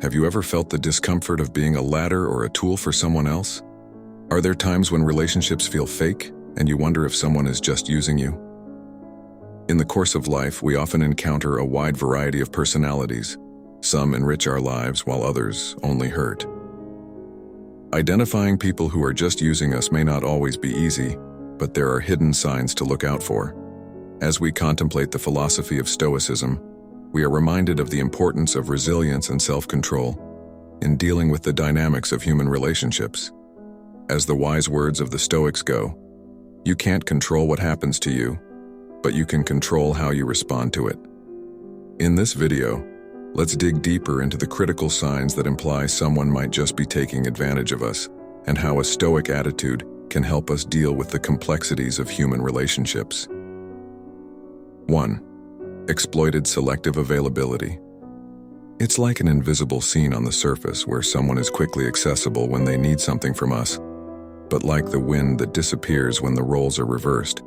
Have you ever felt the discomfort of being a ladder or a tool for someone else? Are there times when relationships feel fake and you wonder if someone is just using you? In the course of life, we often encounter a wide variety of personalities. Some enrich our lives while others only hurt. Identifying people who are just using us may not always be easy, but there are hidden signs to look out for. As we contemplate the philosophy of Stoicism, we are reminded of the importance of resilience and self-control in dealing with the dynamics of human relationships. As the wise words of the Stoics go, you can't control what happens to you, but you can control how you respond to it. In this video, let's dig deeper into the critical signs that imply someone might just be taking advantage of us, and how a Stoic attitude can help us deal with the complexities of human relationships. 1. Exploited selective availability. It's like an invisible scene on the surface where someone is quickly accessible when they need something from us, but like the wind that disappears when the roles are reversed.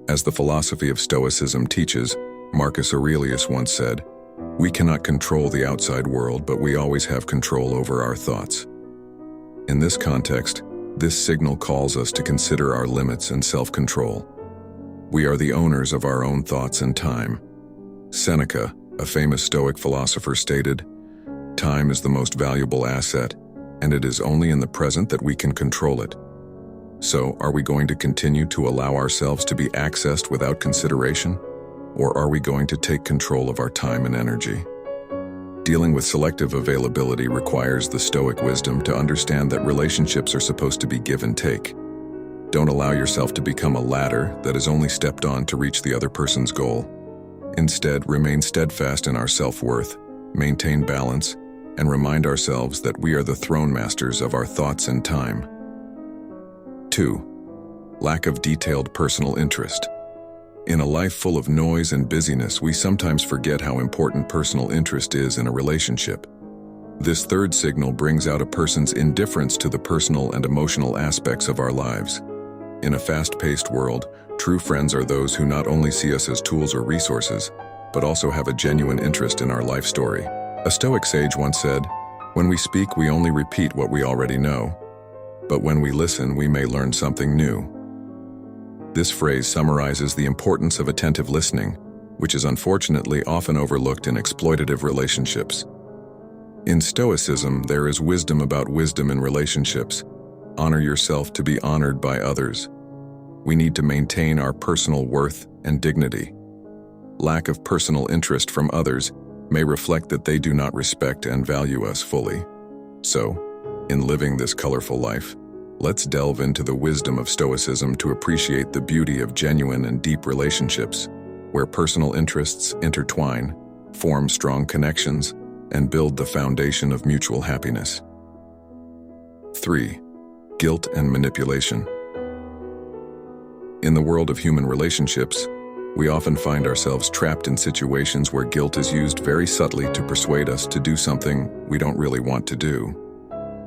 As the philosophy of Stoicism teaches, Marcus Aurelius once said, "We cannot control the outside world, but we always have control over our thoughts." In this context, this signal calls us to consider our limits and self-control. We are the owners of our own thoughts and time. Seneca, a famous Stoic philosopher, stated, "Time is the most valuable asset, and it is only in the present that we can control it." So, are we going to continue to allow ourselves to be accessed without consideration? Or are we going to take control of our time and energy? Dealing with selective availability requires the Stoic wisdom to understand that relationships are supposed to be give and take. Don't allow yourself to become a ladder that is only stepped on to reach the other person's goal. Instead, remain steadfast in our self-worth, maintain balance, and remind ourselves that we are the throne masters of our thoughts and time. 2. Lack of detailed personal interest. In a life full of noise and busyness, we sometimes forget how important personal interest is in a relationship. This third signal brings out a person's indifference to the personal and emotional aspects of our lives. In a fast-paced world, true friends are those who not only see us as tools or resources, but also have a genuine interest in our life story. A Stoic sage once said, "When we speak, we only repeat what we already know, but when we listen, we may learn something new." This phrase summarizes the importance of attentive listening, which is unfortunately often overlooked in exploitative relationships. In Stoicism, there is wisdom about wisdom in relationships. Honor yourself to be honored by others. We need to maintain our personal worth and dignity. Lack of personal interest from others may reflect that they do not respect and value us fully. So, in living this colorful life, let's delve into the wisdom of Stoicism to appreciate the beauty of genuine and deep relationships, where personal interests intertwine, form strong connections, and build the foundation of mutual happiness. 3. Guilt and manipulation. In the world of human relationships, we often find ourselves trapped in situations where guilt is used very subtly to persuade us to do something we don't really want to do.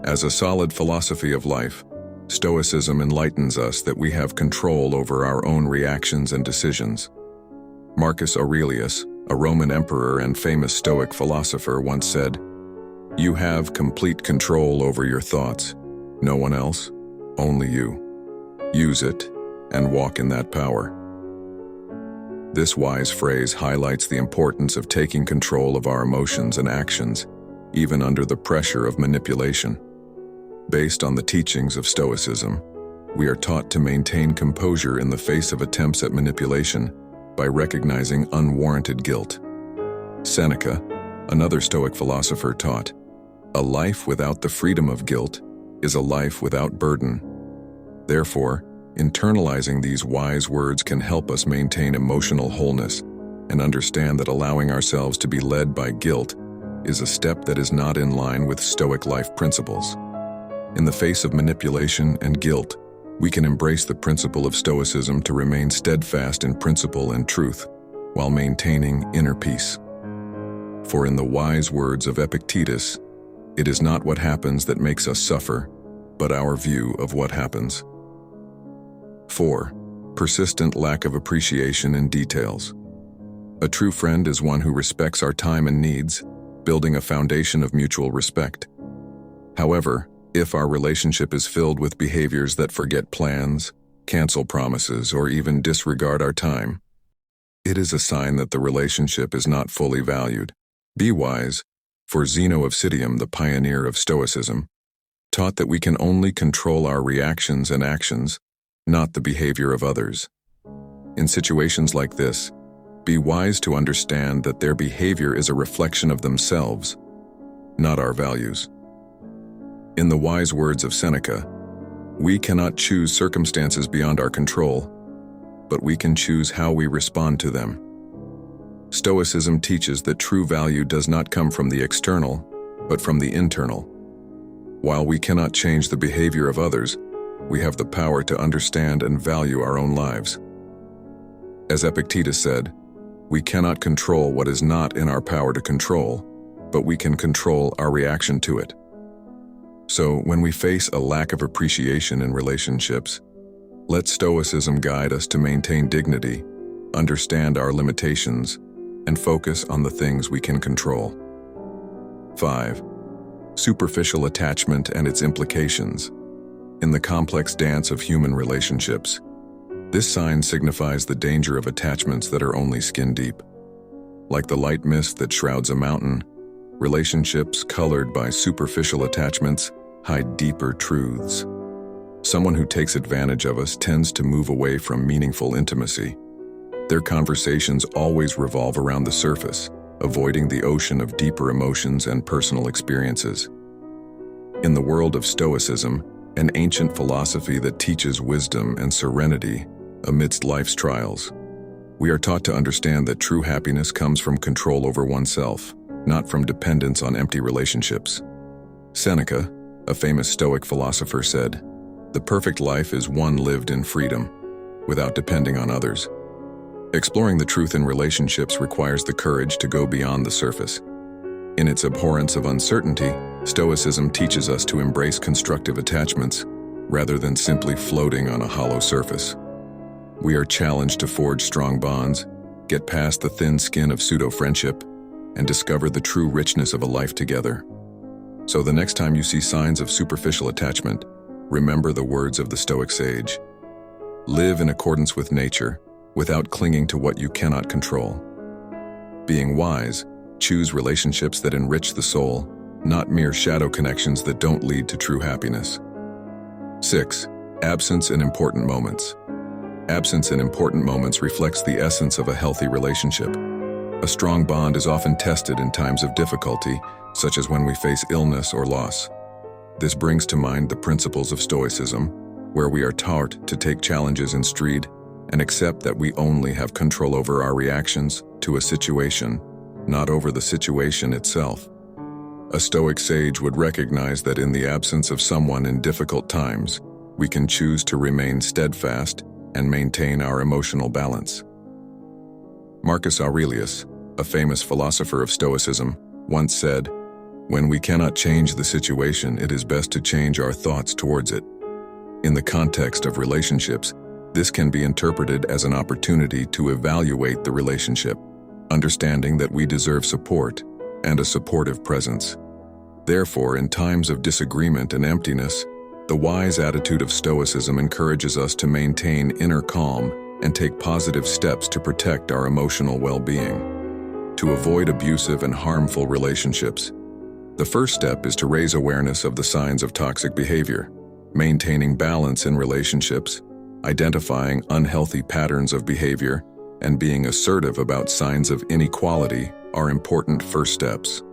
As a solid philosophy of life, Stoicism enlightens us that we have control over our own reactions and decisions. Marcus Aurelius, a Roman emperor and famous Stoic philosopher, once said, "You have complete control over your thoughts. No one else, only you. Use it and walk in that power." This wise phrase highlights the importance of taking control of our emotions and actions, even under the pressure of manipulation. Based on the teachings of Stoicism, we are taught to maintain composure in the face of attempts at manipulation by recognizing unwarranted guilt. Seneca, another Stoic philosopher, taught, "A life without the freedom of guilt is a life without burden." Therefore, internalizing these wise words can help us maintain emotional wholeness and understand that allowing ourselves to be led by guilt is a step that is not in line with Stoic life principles. In the face of manipulation and guilt, we can embrace the principle of Stoicism to remain steadfast in principle and truth while maintaining inner peace. For in the wise words of Epictetus, it is not what happens that makes us suffer, but our view of what happens. 4. Persistent lack of appreciation in details. A true friend is one who respects our time and needs, building a foundation of mutual respect. However, if our relationship is filled with behaviors that forget plans, cancel promises, or even disregard our time, it is a sign that the relationship is not fully valued. Be wise, for Zeno of Citium, the pioneer of Stoicism, taught that we can only control our reactions and actions, not the behavior of others. In situations like this, be wise to understand that their behavior is a reflection of themselves, not our values. In the wise words of Seneca, we cannot choose circumstances beyond our control, but we can choose how we respond to them. Stoicism teaches that true value does not come from the external, but from the internal. While we cannot change the behavior of others, we have the power to understand and value our own lives. As Epictetus said, we cannot control what is not in our power to control, but we can control our reaction to it. So, when we face a lack of appreciation in relationships, let Stoicism guide us to maintain dignity, understand our limitations, and focus on the things we can control. 5. Superficial attachment and its implications. In the complex dance of human relationships, this sign signifies the danger of attachments that are only skin-deep. Like the light mist that shrouds a mountain, relationships colored by superficial attachments hide deeper truths. Someone who takes advantage of us tends to move away from meaningful intimacy. Their conversations always revolve around the surface, avoiding the ocean of deeper emotions and personal experiences. In the world of Stoicism, an ancient philosophy that teaches wisdom and serenity amidst life's trials, we are taught to understand that true happiness comes from control over oneself, not from dependence on empty relationships. Seneca, a famous Stoic philosopher, said, "The perfect life is one lived in freedom, without depending on others." Exploring the truth in relationships requires the courage to go beyond the surface. In its abhorrence of uncertainty, Stoicism teaches us to embrace constructive attachments, rather than simply floating on a hollow surface. We are challenged to forge strong bonds, get past the thin skin of pseudo-friendship, and discover the true richness of a life together. So the next time you see signs of superficial attachment, remember the words of the Stoic sage. Live in accordance with nature, without clinging to what you cannot control. Being wise, choose relationships that enrich the soul, not mere shadow connections that don't lead to true happiness. 6. Absence in important moments. Absence in important moments reflects the essence of a healthy relationship. A strong bond is often tested in times of difficulty, such as when we face illness or loss. This brings to mind the principles of Stoicism, where we are taught to take challenges in stride and accept that we only have control over our reactions to a situation, not over the situation itself. A Stoic sage would recognize that in the absence of someone in difficult times, we can choose to remain steadfast and maintain our emotional balance. Marcus Aurelius, a famous philosopher of Stoicism, once said, "When we cannot change the situation, it is best to change our thoughts towards it." In the context of relationships, this can be interpreted as an opportunity to evaluate the relationship, understanding that we deserve support and a supportive presence. Therefore, in times of disagreement and emptiness, the wise attitude of Stoicism encourages us to maintain inner calm and take positive steps to protect our emotional well-being. To avoid abusive and harmful relationships, the first step is to raise awareness of the signs of toxic behavior. Maintaining balance in relationships, identifying unhealthy patterns of behavior, and being assertive about signs of inequality are important first steps.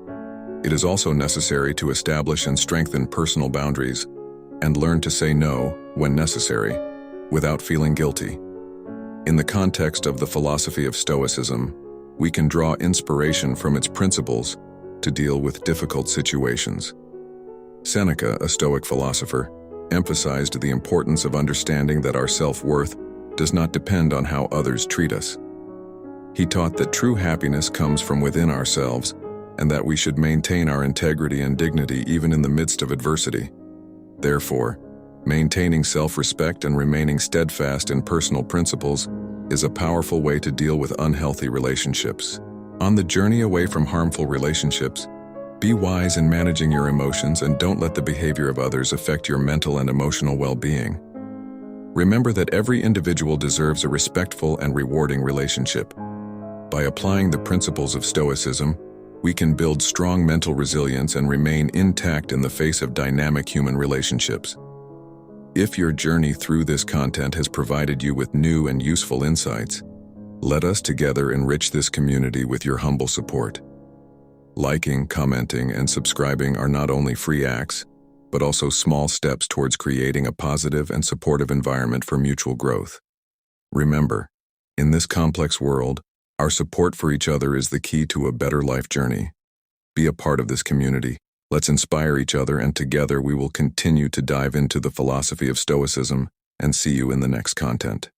It is also necessary to establish and strengthen personal boundaries and learn to say no when necessary, without feeling guilty. In the context of the philosophy of Stoicism, we can draw inspiration from its principles to deal with difficult situations. Seneca, a Stoic philosopher, emphasized the importance of understanding that our self-worth does not depend on how others treat us. He taught that true happiness comes from within ourselves and that we should maintain our integrity and dignity even in the midst of adversity. Therefore, maintaining self-respect and remaining steadfast in personal principles is a powerful way to deal with unhealthy relationships. On the journey away from harmful relationships, Be wise in managing your emotions and don't let the behavior of others affect your mental and emotional well-being. Remember that every individual deserves a respectful and rewarding relationship. By applying the principles of Stoicism, we can build strong mental resilience and remain intact in the face of dynamic human relationships. If your journey through this content has provided you with new and useful insights, let us together enrich this community with your humble support. Liking, commenting, and subscribing are not only free acts, but also small steps towards creating a positive and supportive environment for mutual growth. Remember, in this complex world, our support for each other is the key to a better life journey. Be a part of this community. Let's inspire each other, and together we will continue to dive into the philosophy of Stoicism and see you in the next content.